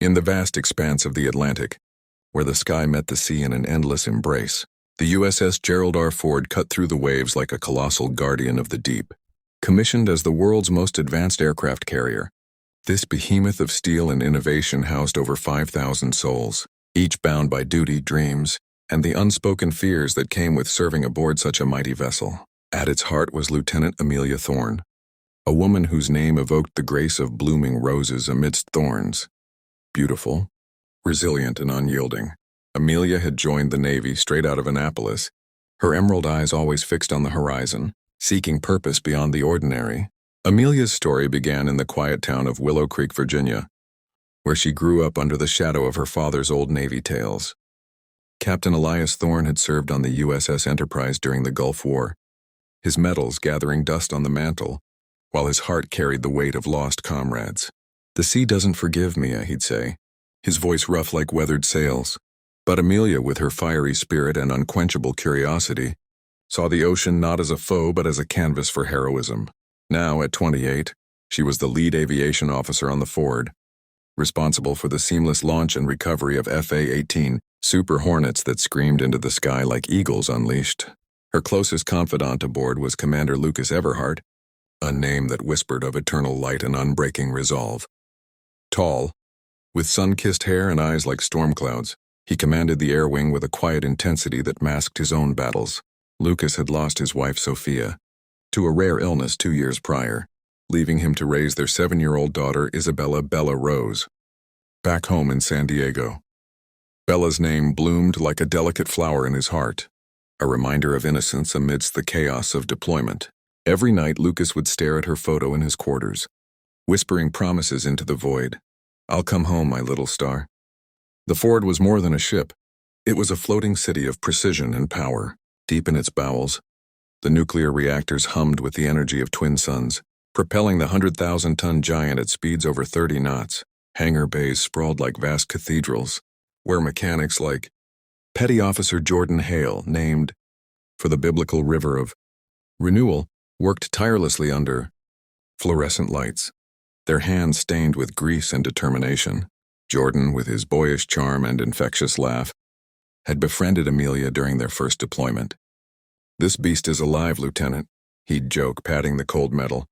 In the vast expanse of the Atlantic, where the sky met the sea in an endless embrace, the USS Gerald R. Ford cut through the waves like a colossal guardian of the deep. Commissioned as the world's most advanced aircraft carrier, this behemoth of steel and innovation housed over 5,000 souls, each bound by duty, dreams, and the unspoken fears that came with serving aboard such a mighty vessel. At its heart was Lieutenant Amelia Thorne, a woman whose name evoked the grace of blooming roses amidst thorns. Beautiful, resilient, and unyielding, Amelia had joined the Navy straight out of Annapolis, her emerald eyes always fixed on the horizon, seeking purpose beyond the ordinary. Amelia's story began in the quiet town of Willow Creek, Virginia, where she grew up under the shadow of her father's old Navy tales. Captain Elias Thorne had served on the USS Enterprise during the Gulf War, his medals gathering dust on the mantle, while his heart carried the weight of lost comrades. "The sea doesn't forgive me," he'd say, his voice rough like weathered sails. But Amelia, with her fiery spirit and unquenchable curiosity, saw the ocean not as a foe but as a canvas for heroism. Now, at 28, she was the lead aviation officer on the Ford, responsible for the seamless launch and recovery of FA-18 Super Hornets that screamed into the sky like eagles unleashed. Her closest confidant aboard was Commander Lucas Everhart, a name that whispered of eternal light and unbreaking resolve. Tall, with sun-kissed hair and eyes like storm clouds, he commanded the air wing with a quiet intensity that masked his own battles. Lucas had lost his wife Sophia to a rare illness 2 years prior, leaving him to raise their 7-year-old daughter Isabella Bella Rose. Back home in San Diego, Bella's name bloomed like a delicate flower in his heart, a reminder of innocence amidst the chaos of deployment. Every night Lucas would stare at her photo in his quarters, whispering promises into the void. "I'll come home, my little star." The Ford was more than a ship. It was a floating city of precision and power. Deep in its bowels, the nuclear reactors hummed with the energy of twin suns, propelling the 100,000-ton giant at speeds over 30 knots. Hangar bays sprawled like vast cathedrals, where mechanics like Petty Officer Jordan Hale, named for the biblical river of renewal, worked tirelessly under fluorescent lights, their hands stained with grease and determination. Jordan, with his boyish charm and infectious laugh, had befriended Amelia during their first deployment. "This beast is alive, Lieutenant," he'd joke, patting the cold metal.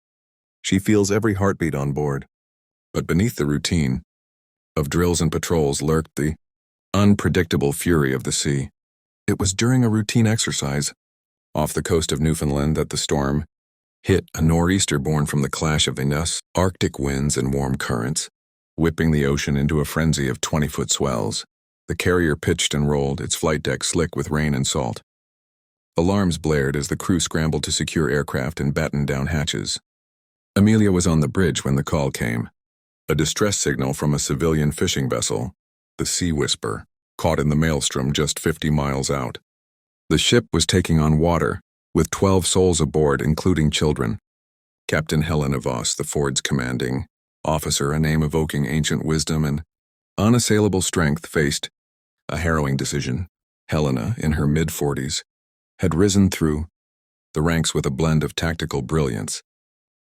"She feels every heartbeat on board." But beneath the routine of drills and patrols lurked the unpredictable fury of the sea. It was during a routine exercise off the coast of Newfoundland that the storm hit, a nor'easter born from the clash of the Arctic winds and warm currents, whipping the ocean into a frenzy of 20-foot swells. The carrier pitched and rolled, its flight deck slick with rain and salt. Alarms blared as the crew scrambled to secure aircraft and batten down hatches. Amelia was on the bridge when the call came, a distress signal from a civilian fishing vessel, the Sea Whisper, caught in the maelstrom just 50 miles out. The ship was taking on water, with 12 souls aboard, including children. Captain Helena Voss, the Ford's commanding officer, a name evoking ancient wisdom and unassailable strength, faced a harrowing decision. Helena, in her mid-40s, had risen through the ranks with a blend of tactical brilliance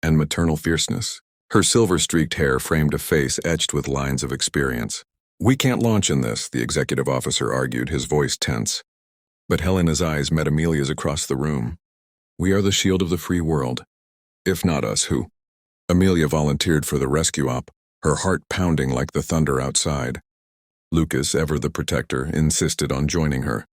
and maternal fierceness. Her silver-streaked hair framed a face etched with lines of experience. "We can't launch in this," the executive officer argued, his voice tense. But Helena's eyes met Amelia's across the room. "We are the shield of the free world. If not us, who?" Amelia volunteered for the rescue op, her heart pounding like the thunder outside. Lucas, ever the protector, insisted on joining her.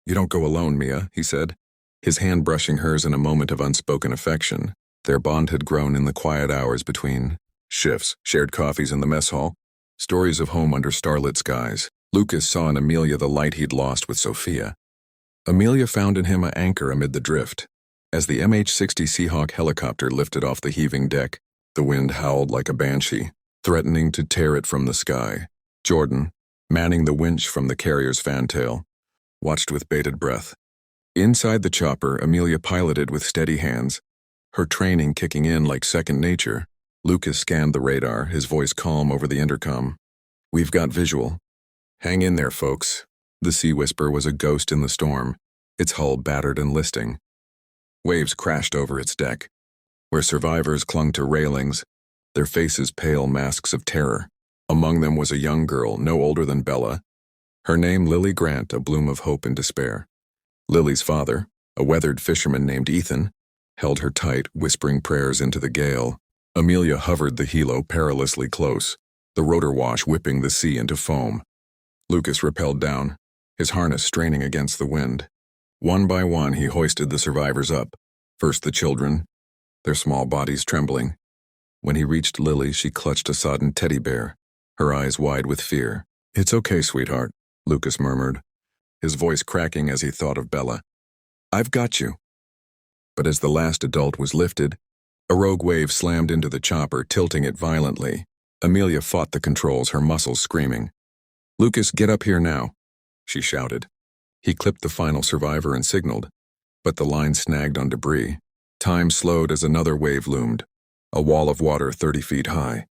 "You don't go alone, Mia," he said, his hand brushing hers in a moment of unspoken affection. Their bond had grown in the quiet hours between shifts, shared coffees in the mess hall, stories of home under starlit skies. Lucas saw in Amelia the light he'd lost with Sophia. Amelia found in him an anchor amid the drift. As the MH-60 Seahawk helicopter lifted off the heaving deck, the wind howled like a banshee, threatening to tear it from the sky. Jordan, manning the winch from the carrier's fantail, watched with bated breath. Inside the chopper, Amelia piloted with steady hands, her training kicking in like second nature. Lucas scanned the radar, his voice calm over the intercom. "We've got visual. Hang in there, folks." The Sea Whisper was a ghost in the storm, its hull battered and listing. Waves crashed over its deck, where survivors clung to railings, their faces pale masks of terror. Among them was a young girl, no older than Bella. Her name Lily Grant, a bloom of hope and despair. Lily's father, a weathered fisherman named Ethan, held her tight, whispering prayers into the gale. Amelia hovered the helo perilously close, the rotor wash whipping the sea into foam. Lucas rappelled down, his harness straining against the wind. One by one he hoisted the survivors up, first the children, their small bodies trembling. When he reached Lily, she clutched a sodden teddy bear, her eyes wide with fear. "It's okay, sweetheart," Lucas murmured, his voice cracking as he thought of Bella. "I've got you." But as the last adult was lifted, a rogue wave slammed into the chopper, tilting it violently. Amelia fought the controls, her muscles screaming. "Lucas, get up here now," she shouted. He clipped the final survivor and signaled, but the line snagged on debris. Time slowed as another wave loomed, a wall of water 30 feet high.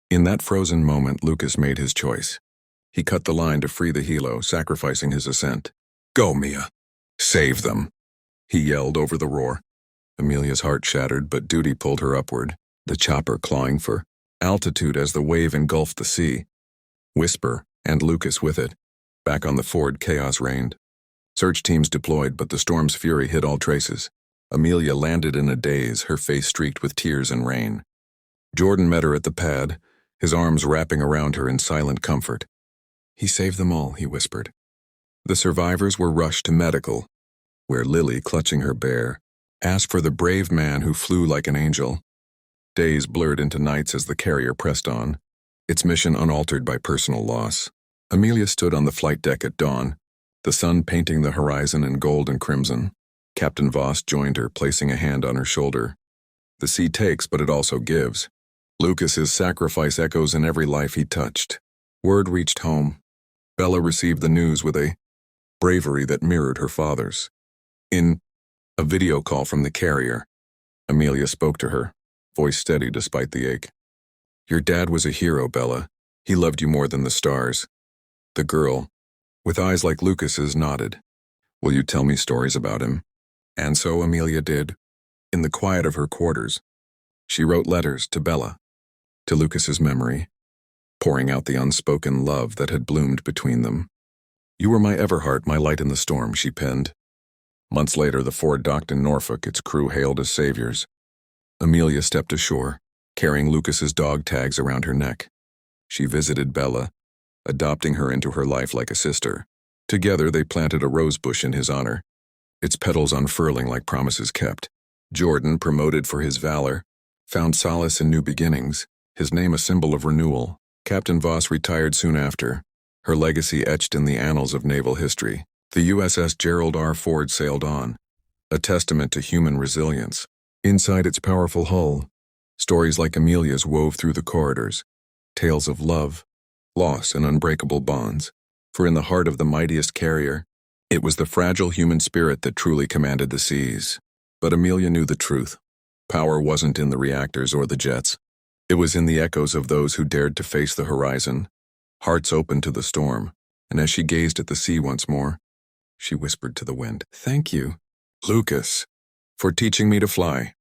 In that frozen moment, Lucas made his choice. He cut the line to free the helo, sacrificing his ascent. "Go, Mia. Save them," he yelled over the roar. Amelia's heart shattered, but duty pulled her upward, the chopper clawing for altitude as the wave engulfed the sea. Whisper, and Lucas with it. Back on the Ford, chaos reigned. Search teams deployed, but the storm's fury hid all traces. Amelia landed in a daze, her face streaked with tears and rain. Jordan met her at the pad, his arms wrapping around her in silent comfort. "He saved them all," he whispered. The survivors were rushed to medical, where Lily, clutching her bear, asked for the brave man who flew like an angel. Days blurred into nights as the carrier pressed on, its mission unaltered by personal loss. Amelia stood on the flight deck at dawn, the sun painting the horizon in gold and crimson. Captain Voss joined her, placing a hand on her shoulder. The sea takes, but it also gives. Lucas's sacrifice echoes in every life he touched. Word reached home. Bella received the news with a bravery that mirrored her father's. In a video call from the carrier, Amelia spoke to her, voice steady despite the ache. "Your dad was a hero, Bella. He loved you more than the stars." The girl, with eyes like Lucas's, nodded. "Will you tell me stories about him?" And so Amelia did. In the quiet of her quarters, she wrote letters to Bella, to Lucas's memory, pouring out the unspoken love that had bloomed between them. "You were my Everhart, my light in the storm," she penned. Months later, the Ford docked in Norfolk, its crew hailed as saviors. Amelia stepped ashore, carrying Lucas's dog tags around her neck. She visited Bella, adopting her into her life like a sister. Together, they planted a rose bush in his honor, its petals unfurling like promises kept. Jordan, promoted for his valor, found solace in new beginnings, his name a symbol of renewal. Captain Voss retired soon after, her legacy etched in the annals of naval history. The USS Gerald R. Ford sailed on, a testament to human resilience. Inside its powerful hull, stories like Amelia's wove through the corridors, tales of love, loss, and unbreakable bonds. For in the heart of the mightiest carrier, it was the fragile human spirit that truly commanded the seas. But Amelia knew the truth. Power wasn't in the reactors or the jets. It was in the echoes of those who dared to face the horizon, hearts open to the storm. And as she gazed at the sea once more, she whispered to the wind, "Thank you, Lucas, for teaching me to fly."